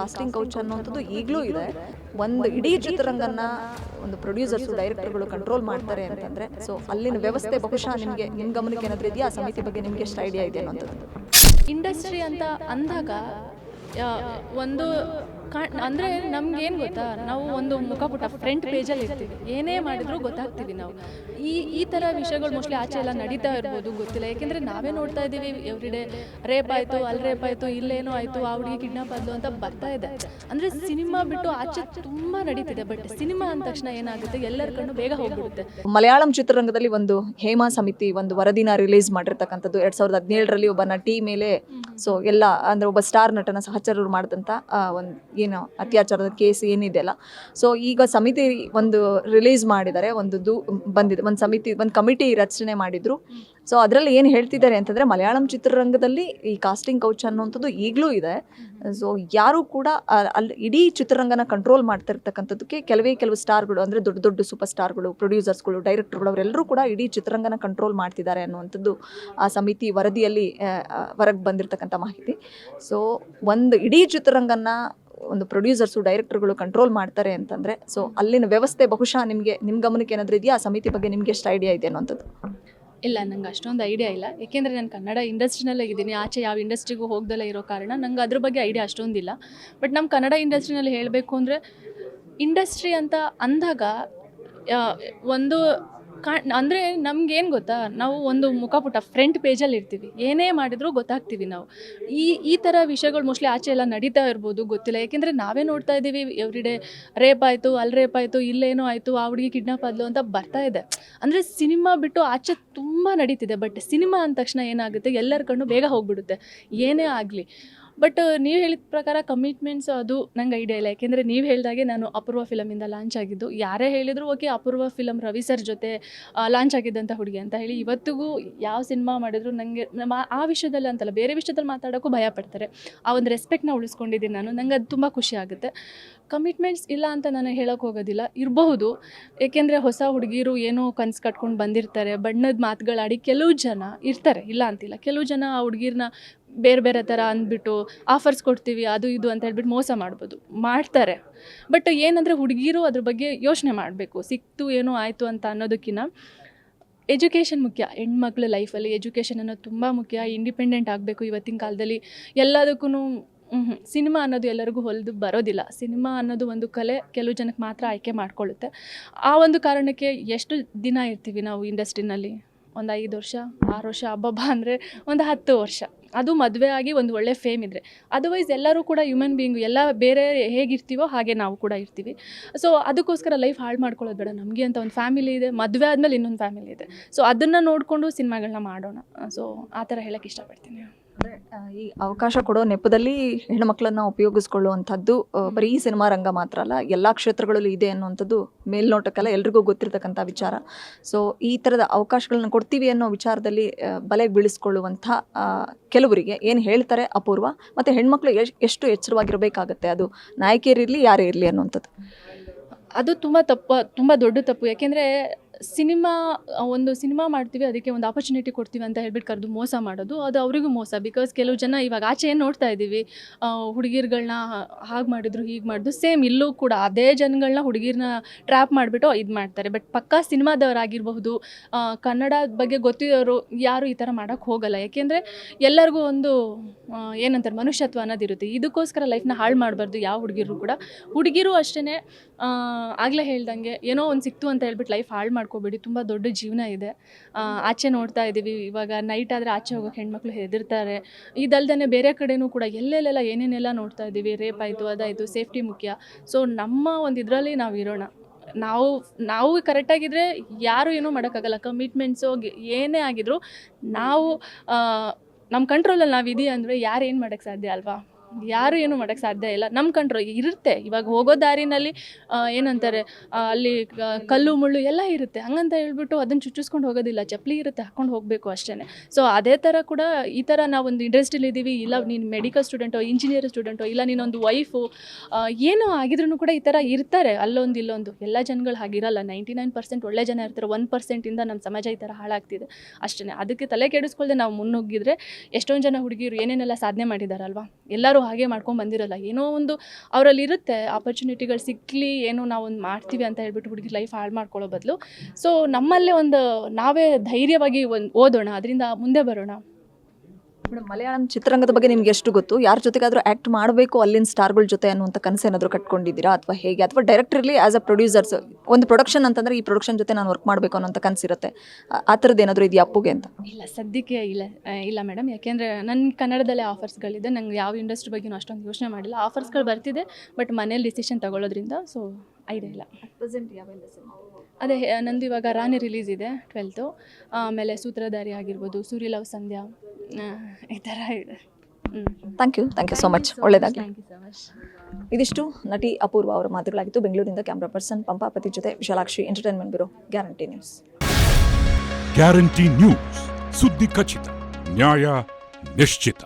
Casting couch ಅನ್ನುವಂಥದ್ದು ಈಗಲೂ ಇದೆ. ಒಂದು ಇಡೀ ಚಿತ್ರರಂಗನ ಒಂದು ಪ್ರೊಡ್ಯೂಸರ್ಸು ಡೈರೆಕ್ಟರ್ಗಳು ಕಂಟ್ರೋಲ್ ಮಾಡ್ತಾರೆ ಅಂತಂದರೆ, ಸೊ ಅಲ್ಲಿನ ವ್ಯವಸ್ಥೆ ಬಹುಶಃ ನಿಮ್ಮ ಗಮನಕ್ಕೆ ಏನಾದರೂ ಇದೆಯಾ? ಆ ಸಮಿತಿ ಬಗ್ಗೆ ನಿಮಗೆ ಎಷ್ಟು ಐಡಿಯಾ ಇದೆ ಅನ್ನೋಂಥದ್ದು? ಇಂಡಸ್ಟ್ರಿ ಅಂತ ಅಂದಾಗ ಒಂದು ಅಂದರೆ ನಮ್ಗೇನು ಗೊತ್ತಾ, ನಾವು ಒಂದು ಮುಖಪುಟ ಫ್ರಂಟ್ ಪೇಜಲ್ಲಿ ಇರ್ತೀವಿ, ಏನೇ ಮಾಡಿದರೂ ಗೊತ್ತಾಗ್ತೀವಿ ನಾವು. ಈ ಥರ ವಿಷಯಗಳು ಮೋಸ್ಟ್ಲಿ ಆಚೆ ಎಲ್ಲ ನಡೀತಾ ಇರ್ಬೋದು, ಗೊತ್ತಿಲ್ಲ. ಯಾಕೆಂದರೆ ನಾವೇ ನೋಡ್ತಾ ಇದ್ದೀವಿ, ಎವ್ರಿಡೇ ರೇಪ್ ಆಯಿತು, ಅಲ್ಲಿ ರೇಪ್ ಆಯಿತು, ಇಲ್ಲೇನೋ ಆಯಿತು, ಆ ಹುಡುಗಿ ಕಿಡ್ನಾಪ್ ಆದ್ಲು ಅಂತ ಬರ್ತಾ ಇದೆ. ಅಂದರೆ ಸಿನಿಮಾ ಬಿಟ್ಟು ಆಚೆ ತುಂಬ ನಡೀತಿದೆ. ಬಟ್ ಸಿನಿಮಾ ಅಂದ ತಕ್ಷಣ ಏನಾಗುತ್ತೆ, ಎಲ್ಲರ ಕಣ್ಣು ಬೇಗ ಹೋಗ್ಬಿಡುತ್ತೆ. ಮಲಯಾಳಂ ಚಿತ್ರರಂಗದಲ್ಲಿ ಒಂದು ಹೇಮಾ ಸಮಿತಿ ಒಂದು ವರದಿನ ರಿಲೀಸ್ ಮಾಡಿರ್ತಕ್ಕಂಥದ್ದು 2017ರಲ್ಲಿ ಒಬ್ಬ ನಟಿ ಮೇಲೆ, ಸೊ ಎಲ್ಲ ಅಂದರೆ ಒಬ್ಬ ಸ್ಟಾರ್ ನಟನ ಸಹಚರರು ಮಾಡಿದಂಥ ಒಂದು ಏನು ಅತ್ಯಾಚಾರದ ಕೇಸ್ ಏನಿದೆಯಲ್ಲ, ಸೊ ಈಗ ಸಮಿತಿ ಒಂದು ರಿಲೀಸ್ ಮಾಡಿದ್ದಾರೆ, ಬಂದಿದೆ ಒಂದು ಸಮಿತಿ, ಒಂದು ಕಮಿಟಿ ರಚನೆ ಮಾಡಿದ್ರು. ಸೊ ಅದರಲ್ಲಿ ಏನು ಹೇಳ್ತಿದ್ದಾರೆ ಅಂತಂದರೆ, ಮಲಯಾಳಂ ಚಿತ್ರರಂಗದಲ್ಲಿ ಈ ಕಾಸ್ಟಿಂಗ್ ಕೌಚ್ ಅನ್ನುವಂಥದ್ದು ಈಗಲೂ ಇದೆ. ಸೊ ಯಾರೂ ಕೂಡ ಅಲ್ಲಿ ಇಡೀ ಚಿತ್ರರಂಗನ ಕಂಟ್ರೋಲ್ ಮಾಡ್ತಿರ್ತಕ್ಕಂಥದ್ದಕ್ಕೆ ಕೆಲವು ಸ್ಟಾರ್ಗಳು, ಅಂದರೆ ದೊಡ್ಡ ದೊಡ್ಡ ಸೂಪರ್ ಸ್ಟಾರ್ಗಳು, ಪ್ರೊಡ್ಯೂಸರ್ಸ್ಗಳು, ಡೈರೆಕ್ಟರ್ಗಳು, ಅವರೆಲ್ಲರೂ ಕೂಡ ಇಡೀ ಚಿತ್ರರಂಗನ ಕಂಟ್ರೋಲ್ ಮಾಡ್ತಿದ್ದಾರೆ ಅನ್ನುವಂಥದ್ದು ಆ ಸಮಿತಿ ವರದಿಯಲ್ಲಿ ಹೊರಗೆ ಬಂದಿರತಕ್ಕಂಥ ಮಾಹಿತಿ. ಸೊ ಒಂದು ಇಡೀ ಚಿತ್ರರಂಗನ ಒಂದು ಪ್ರೊಡ್ಯೂಸರ್ಸು ಡೈರೆಕ್ಟರ್ಗಳು ಕಂಟ್ರೋಲ್ ಮಾಡ್ತಾರೆ ಅಂತಂದರೆ, ಸೊ ಅಲ್ಲಿನ ವ್ಯವಸ್ಥೆ ಬಹುಶಃ ನಿಮ್ಮ ಗಮನಕ್ಕೆ ಏನಾದರೂ ಇದೆಯಾ? ಆ ಸಮಿತಿ ಬಗ್ಗೆ ನಿಮಗೆ ಎಷ್ಟು ಐಡಿಯಾ ಇದೆ ಅನ್ನೋಂಥದ್ದು? ಇಲ್ಲ, ನಂಗೆ ಅಷ್ಟೊಂದು ಐಡಿಯಾ ಇಲ್ಲ. ಏಕೆಂದರೆ ನಾನು ಕನ್ನಡ ಇಂಡಸ್ಟ್ರಿನಲ್ಲೇ ಇದ್ದೀನಿ, ಆಚೆ ಯಾವ ಇಂಡಸ್ಟ್ರಿಗೂ ಹೋಗ್ದಲ್ಲೇ ಇರೋ ಕಾರಣ ನಂಗೆ ಅದ್ರ ಬಗ್ಗೆ ಐಡಿಯಾ ಅಷ್ಟೊಂದಿಲ್ಲ. ಬಟ್ ನಮ್ಮ ಕನ್ನಡ ಇಂಡಸ್ಟ್ರಿನಲ್ಲಿ ಹೇಳಬೇಕು ಅಂದರೆ, ಇಂಡಸ್ಟ್ರಿ ಅಂತ ಅಂದಾಗ ಒಂದು ಅಂದರೆ ನಮಗೇನು ಗೊತ್ತಾ, ನಾವು ಒಂದು ಮುಖಪುಟ ಫ್ರಂಟ್ ಪೇಜಲ್ಲಿ ಇರ್ತೀವಿ, ಏನೇ ಮಾಡಿದರೂ ಗೊತ್ತಾಗ್ತೀವಿ ನಾವು. ಈ ಥರ ವಿಷಯಗಳು ಮೋಸ್ಟ್ಲಿ ಆಚೆ ಎಲ್ಲ ನಡೀತಾ ಇರ್ಬೋದು, ಗೊತ್ತಿಲ್ಲ. ಯಾಕೆಂದರೆ ನಾವೇ ನೋಡ್ತಾ ಇದ್ದೀವಿ, ಎವ್ರಿಡೇ ರೇಪ್ ಆಯಿತು, ಅಲ್ಲಿ ರೇಪ್ ಆಯಿತು, ಇಲ್ಲೇನೋ ಆಯಿತು, ಆ ಹುಡುಗಿ ಕಿಡ್ನಾಪ್ ಆದ್ಲು ಅಂತ ಬರ್ತಾ ಇದೆ. ಅಂದರೆ ಸಿನಿಮಾ ಬಿಟ್ಟು ಆಚೆ ತುಂಬ ನಡೀತಿದೆ. ಬಟ್ ಸಿನಿಮಾ ಅಂದ ತಕ್ಷಣ ಏನಾಗುತ್ತೆ, ಎಲ್ಲರ ಕಣ್ಣು ಬೇಗ ಹೋಗ್ಬಿಡುತ್ತೆ, ಏನೇ ಆಗಲಿ. ಬಟ್ ನೀವು ಹೇಳಿದ ಪ್ರಕಾರ ಕಮಿಟ್ಮೆಂಟ್ಸ್ ಅದು ನಂಗೆ ಐಡಿಯಾ ಇಲ್ಲ. ಯಾಕೆಂದರೆ ನೀವು ಹೇಳಿದಾಗೆ ನಾನು ಅಪೂರ್ವ ಫಿಲಮಿಂದ ಲಾಂಚ್ ಆಗಿದ್ದು. ಯಾರೇ ಹೇಳಿದ್ರು ಓಕೆ, ಅಪೂರ್ವ ಫಿಲಮ್ ರವಿ ಸರ್ ಜೊತೆ ಲಾಂಚ್ ಆಗಿದ್ದಂಥ ಹುಡುಗಿ ಅಂತ ಹೇಳಿ. ಇವತ್ತಿಗೂ ಯಾವ ಸಿನಿಮಾ ಮಾಡಿದ್ರು ನನಗೆ ಆ ವಿಷಯದಲ್ಲಿ ಅಂತಲ್ಲ, ಬೇರೆ ವಿಷಯದಲ್ಲಿ ಮಾತಾಡೋಕ್ಕೂ ಭಯ ಪಡ್ತಾರೆ. ಆ ಒಂದು ರೆಸ್ಪೆಕ್ಟ್ನ ಉಳಿಸ್ಕೊಂಡಿದ್ದೀನಿ ನಾನು. ನಂಗೆ ಅದು ತುಂಬ ಖುಷಿ ಆಗುತ್ತೆ. ಕಮಿಟ್ಮೆಂಟ್ಸ್ ಇಲ್ಲ ಅಂತ ನಾನು ಹೇಳೋಕ್ಕೆ ಹೋಗೋದಿಲ್ಲ, ಇರಬಹುದು. ಏಕೆಂದರೆ ಹೊಸ ಹುಡುಗಿರು ಏನೋ ಕನಸು ಕಟ್ಕೊಂಡು ಬಂದಿರ್ತಾರೆ, ಬಣ್ಣದ ಮಾತುಗಳಾಡಿ ಕೆಲವು ಜನ ಇರ್ತಾರೆ, ಇಲ್ಲ ಅಂತಿಲ್ಲ. ಕೆಲವು ಜನ ಆ ಹುಡುಗಿರನ್ನ ಬೇರೆ ಥರ ಅಂದ್ಬಿಟ್ಟು ಆಫರ್ಸ್ ಕೊಡ್ತೀವಿ ಅದು ಇದು ಅಂತ ಹೇಳ್ಬಿಟ್ಟು ಮೋಸ ಮಾಡ್ತಾರೆ. ಬಟ್ ಏನಂದರೆ ಹುಡುಗಿರು ಅದ್ರ ಬಗ್ಗೆ ಯೋಚನೆ ಮಾಡಬೇಕು. ಸಿಕ್ತು ಏನೋ ಆಯಿತು ಅಂತ ಅನ್ನೋದಕ್ಕಿಂತ ಎಜುಕೇಷನ್ ಮುಖ್ಯ. ಹೆಣ್ಮಕ್ಳ ಲೈಫಲ್ಲಿ ಎಜುಕೇಷನ್ ಅನ್ನೋದು ತುಂಬ ಮುಖ್ಯ. ಇಂಡಿಪೆಂಡೆಂಟ್ ಆಗಬೇಕು ಇವತ್ತಿನ ಕಾಲದಲ್ಲಿ ಎಲ್ಲದಕ್ಕೂ. ಸಿನಿಮಾ ಅನ್ನೋದು ಎಲ್ಲರಿಗೂ ಹೊಲಿದು ಬರೋದಿಲ್ಲ. ಸಿನಿಮಾ ಅನ್ನೋದು ಒಂದು ಕಲೆ, ಕೆಲವು ಜನಕ್ಕೆ ಮಾತ್ರ ಆಯ್ಕೆ ಮಾಡ್ಕೊಳ್ಳುತ್ತೆ. ಆ ಒಂದು ಕಾರಣಕ್ಕೆ ಎಷ್ಟು ದಿನ ಇರ್ತೀವಿ ನಾವು ಇಂಡಸ್ಟ್ರಿನಲ್ಲಿ? ಒಂದು 5 ವರ್ಷ, 6 ವರ್ಷ, ಹಬ್ಬ ಅಂದರೆ ಒಂದು 10 ವರ್ಷ. ಅದು ಮದುವೆ ಆಗಿ ಒಂದು ಒಳ್ಳೆ ಫೇಮ್ ಇದ್ದರೆ. ಅದರ್ವೈಸ್ ಎಲ್ಲರೂ ಕೂಡ ಹ್ಯೂಮನ್ ಬೀಯಿಂಗು, ಎಲ್ಲ ಬೇರೆ ಹೇಗಿರ್ತೀವೋ ಹಾಗೆ ನಾವು ಕೂಡ ಇರ್ತೀವಿ. ಸೊ ಅದಕ್ಕೋಸ್ಕರ ಲೈಫ್ ಹಾಳು ಮಾಡ್ಕೊಳ್ಳೋದು ಬೇಡ. ನಮಗೆ ಅಂತ ಒಂದು ಫ್ಯಾಮಿಲಿ ಇದೆ, ಮದುವೆ ಆದಮೇಲೆ ಇನ್ನೊಂದು ಫ್ಯಾಮಿಲಿ ಇದೆ. ಸೊ ಅದನ್ನು ನೋಡಿಕೊಂಡು ಸಿನಿಮಾಗಳನ್ನ ಮಾಡೋಣ. ಸೊ ಆ ಥರ ಹೇಳೋಕ್ಕೆ ಇಷ್ಟಪಡ್ತೀನಿ. ಅಂದರೆ ಈ ಅವಕಾಶ ಕೊಡೋ ನೆಪದಲ್ಲಿ ಹೆಣ್ಣುಮಕ್ಕಳನ್ನು ಉಪಯೋಗಿಸ್ಕೊಳ್ಳುವಂಥದ್ದು ಬರೀ ಈ ಸಿನಿಮಾ ರಂಗ ಮಾತ್ರ ಅಲ್ಲ, ಎಲ್ಲ ಕ್ಷೇತ್ರಗಳಲ್ಲೂ ಇದೆ ಅನ್ನುವಂಥದ್ದು ಮೇಲ್ನೋಟಕ್ಕೆಲ್ಲ ಎಲ್ರಿಗೂ ಗೊತ್ತಿರತಕ್ಕಂಥ ವಿಚಾರ. ಸೊ ಈ ಥರದ ಅವಕಾಶಗಳನ್ನ ಕೊಡ್ತೀವಿ ಅನ್ನೋ ವಿಚಾರದಲ್ಲಿ ಬಲೆಗೆ ಬೀಳಿಸ್ಕೊಳ್ಳುವಂಥ ಕೆಲವರಿಗೆ ಏನು ಹೇಳ್ತಾರೆ ಅಪೂರ್ವ, ಮತ್ತು ಹೆಣ್ಮಕ್ಳು ಎಷ್ಟು ಎಚ್ಚರವಾಗಿರಬೇಕಾಗತ್ತೆ, ಅದು ನಾಯಕಿಯರಿರಲಿ ಯಾರೇ ಇರಲಿ ಅನ್ನುವಂಥದ್ದು? ಅದು ತುಂಬ ದೊಡ್ಡ ತಪ್ಪು. ಯಾಕೆಂದರೆ ಒಂದು ಸಿನಿಮಾ ಮಾಡ್ತೀವಿ, ಅದಕ್ಕೆ ಒಂದು ಆಪರ್ಚುನಿಟಿ ಕೊಡ್ತೀವಿ ಅಂತ ಹೇಳ್ಬಿಟ್ಟು ಕರೆದು ಮೋಸ ಮಾಡೋದು, ಅದು ಅವರಿಗೂ ಮೋಸ. ಬಿಕಾಸ್ ಕೆಲವು ಜನ ಇವಾಗ ಆಚೆ ಏನು ನೋಡ್ತಾ ಇದ್ದೀವಿ, ಹುಡುಗಿರ್ಗಳನ್ನ ಹಾಗೆ ಮಾಡಿದ್ರು, ಹೀಗೆ ಮಾಡಿದ್ರು. ಸೇಮ್ ಇಲ್ಲೂ ಕೂಡ ಅದೇ ಜನಗಳನ್ನ ಹುಡುಗಿರನ್ನ ಟ್ರ್ಯಾಪ್ ಮಾಡಿಬಿಟ್ಟು ಇದು ಮಾಡ್ತಾರೆ. ಬಟ್ ಪಕ್ಕಾ ಸಿನಿಮಾದವರಾಗಿರಬಹುದು, ಕನ್ನಡ ಬಗ್ಗೆ ಗೊತ್ತಿರೋರು ಯಾರು ಈ ಥರ ಮಾಡೋಕ್ಕೆ ಹೋಗಲ್ಲ. ಯಾಕೆಂದರೆ ಎಲ್ಲರಿಗೂ ಒಂದು ಏನಂತಾರೆ, ಮನುಷ್ಯತ್ವ ಅನ್ನೋದಿರುತ್ತೆ. ಇದಕ್ಕೋಸ್ಕರ ಲೈಫ್ನ ಹಾಳು ಮಾಡಬಾರ್ದು ಯಾವ ಹುಡುಗಿರು ಕೂಡ. ಹುಡುಗಿರು ಅಷ್ಟೇ, ಆಗಲೇ ಹೇಳ್ದಂಗೆ ಏನೋ ಒಂದು ಸಿಕ್ತು ಅಂತ ಹೇಳ್ಬಿಟ್ಟು ಲೈಫ್ ಹಾಳು ಮಾಡ್ಕೋಬೇಡಿ. ತುಂಬ ದೊಡ್ಡ ಜೀವನ ಇದೆ. ಆಚೆ ನೋಡ್ತಾ ಇದ್ದೀವಿ, ಇವಾಗ ನೈಟ್ ಆದರೆ ಆಚೆ ಹೋಗೋಕೆ ಹೆಣ್ಮಕ್ಳು ಹೆದರ್ತಾರೆ. ಇದಲ್ದೇ ಬೇರೆ ಕಡೆನೂ ಕೂಡ ಎಲ್ಲೆಲ್ಲೆಲ್ಲ ಏನೇನೆಲ್ಲ ನೋಡ್ತಾ ಇದ್ದೀವಿ, ರೇಪ್ ಆಯಿತು, ಅದಾಯಿತು. ಸೇಫ್ಟಿ ಮುಖ್ಯ. ಸೊ ನಮ್ಮ ಒಂದು ಇದರಲ್ಲಿ ನಾವು ಇರೋಣ. ನಾವು ಕರೆಕ್ಟಾಗಿದ್ದರೆ ಯಾರು ಏನೂ ಮಾಡೋಕ್ಕಾಗಲ್ಲ. ಕಮಿಟ್ಮೆಂಟ್ಸು ಏನೇ ಆಗಿದ್ರು ನಾವು ನಮ್ಮ ಕಂಟ್ರೋಲಲ್ಲಿ ನಾವು ಇದೆಯಾ ಅಂದರೆ ಯಾರು ಏನು ಮಾಡೋಕ್ಕೆ ಸಾಧ್ಯ ಅಲ್ವಾ? ಯಾರು ಏನೂ ಮಾಡೋಕ್ಕೆ ಸಾಧ್ಯ ಇಲ್ಲ. ನಮ್ಮ ಕಂಟ್ರೋಲ್ ಇರುತ್ತೆ. ಇವಾಗ ಹೋಗೋ ದಾರಿನಲ್ಲಿ ಏನಂತಾರೆ, ಅಲ್ಲಿ ಕಲ್ಲು ಮುಳ್ಳು ಎಲ್ಲ ಇರುತ್ತೆ. ಹಂಗಂತ ಹೇಳ್ಬಿಟ್ಟು ಅದನ್ನು ಚುಚ್ಚಿಸ್ಕೊಂಡು ಹೋಗೋದಿಲ್ಲ. ಚಪ್ಪಲಿ ಇರುತ್ತೆ, ಹಾಕ್ಕೊಂಡು ಹೋಗಬೇಕು ಅಷ್ಟೇ. ಸೊ ಅದೇ ಥರ ಕೂಡ ಈ ಥರ ನಾವೊಂದು ಇಂಡಸ್ಟ್ರಿಲಿ ಇದ್ದೀವಿ, ಇಲ್ಲ ನೀನು ಮೆಡಿಕಲ್ ಸ್ಟೂಡೆಂಟೋ, ಇಂಜಿನಿಯರ್ ಸ್ಟೂಡೆಂಟೋ, ಇಲ್ಲ ನೀನೊಂದು ವೈಫು, ಏನೋ ಆಗಿದ್ರೂ ಕೂಡ ಈ ಥರ ಇರ್ತಾರೆ, ಅಲ್ಲೊಂದು ಇಲ್ಲೊಂದು. ಎಲ್ಲ ಜನಗಳು ಹಾಗಿರಲ್ಲ. 99% ಒಳ್ಳೆ ಜನ ಇರ್ತಾರೆ. 1%ಇಂದ ನಮ್ಮ ಸಮಾಜ ಈ ಥರ ಹಾಳಾಗ್ತಿದೆ ಅಷ್ಟೇ. ಅದಕ್ಕೆ ತಲೆ ಕೆಡಿಸ್ಕೊಳ್ದೆ ನಾವು ಮುನ್ನುಗ್ಗಿದ್ರೆ ಎಷ್ಟೊಂದು ಜನ ಹುಡುಗಿರು ಏನೇನೆಲ್ಲ ಸಾಧನೆ ಮಾಡಿದಾರಲ್ವಾ, ಎಲ್ಲರೂ ಹಾಗೆ ಮಾಡ್ಕೊಂಡು ಬಂದಿರಲ್ಲ. ಏನೋ ಒಂದು ಅವರಲ್ಲಿ ಇರುತ್ತೆ ಆಪರ್ಚುನಿಟಿಗಳು ಸಿಕ್ಕಲಿ, ಏನೋ ನಾವು ಒಂದು ಮಾಡ್ತೀವಿ ಅಂತ ಹೇಳ್ಬಿಟ್ಟು ಹುಡುಗಿ ಲೈಫ್ ಹಾಳು ಮಾಡ್ಕೊಳ್ಳೋ ಬದಲು ಸೊ ನಮ್ಮಲ್ಲೇ ಒಂದು ನಾವೇ ಧೈರ್ಯವಾಗಿ ಒಂದು ಓದೋಣ, ಅದರಿಂದ ಮುಂದೆ ಬರೋಣ. ಮೇಡಮ್, ಮಲಯಾಳಂ ಚಿತ್ರರಂಗದ ಬಗ್ಗೆ ನಿಮ್ಗೆ ಎಷ್ಟು ಗೊತ್ತು? ಯಾರ ಜೊತೆಗಾದರೂ ಆ್ಯಕ್ಟ್ ಮಾಡಬೇಕು ಅಲ್ಲಿನ ಸ್ಟಾರ್ಗಳ ಜೊತೆ ಅನ್ನುವಂಥ ಕನಸು ಏನಾದರೂ ಕಟ್ಕೊಂಡಿದ್ದೀರಾ ಅಥವಾ ಹೇಗೆ? ಅಥವಾ ಡೈರೆಕ್ಟ್ರಲ್ಲಿ ಆ್ಯಸ್ ಅ ಪ್ರೊಡ್ಯೂಸರ್ಸ್ ಒಂದು ಪ್ರೊಡಕ್ಷನ್ ಅಂತಂದರೆ ಈ ಪ್ರೊಡಕ್ಷನ್ ಜೊತೆ ನಾನು ವರ್ಕ್ ಮಾಡಬೇಕು ಅನ್ನೋಂಥ ಕನಸಿರುತ್ತೆ, ಆ ಥರದ್ದು ಏನಾದರೂ ಇದೆಯಾ ಅಪ್ಪುಗೆ ಅಂತ? ಇಲ್ಲ, ಸದ್ಯಕ್ಕೆ ಇಲ್ಲ ಮೇಡಮ್. ಯಾಕೆಂದರೆ ನನ್ನ ಕನ್ನಡದಲ್ಲೇ ಆಫರ್ಸ್ಗಳಿದೆ. ನಂಗೆ ಯಾವ ಇಂಡಸ್ಟ್ರಿ ಬಗ್ಗೆನೂ ಅಷ್ಟೊಂದು ಯೋಚನೆ ಮಾಡಿಲ್ಲ. ಆಫರ್ಸ್ಗಳು ಬರ್ತಿದೆ, ಬಟ್ ಮನೇಲಿ ಡಿಸಿಷನ್ ತಗೊಳ್ಳೋದ್ರಿಂದ ಸೊ ಐಡಿಯಾ ಇಲ್ಲ. ಅದೇ ನಂದು ಇವಾಗ ರಾಣಿ ರಿಲೀಸ್ ಇದೆ 12th, ಆಮೇಲೆ ಸೂತ್ರಧಾರಿ ಆಗಿರ್ಬೋದು, ಸೂರ್ಯ ಲವ್ ಸಂಧ್ಯಾ, ಈ ಥರ ಇದೆ. ಥ್ಯಾಂಕ್ ಯು ಸೊ ಮಚ್, ಒಳ್ಳೆಯದಾಗಲಿ. Thank you so much. ಇದಿಷ್ಟು ನಟಿ ಅಪೂರ್ವ ಅವರ ಮಾತುಗಳಾಗಿತ್ತು. ಬೆಂಗಳೂರಿನಿಂದ ಕ್ಯಾಮ್ರಾ ಪರ್ಸನ್ ಪಂಪಾಪತಿ ಜೊತೆ Vishalakshi, entertainment bureau, guarantee news. Guarantee news, ಸುದ್ದಿ ಖಚಿತ, ನ್ಯಾಯ ನಿಶ್ಚಿತ.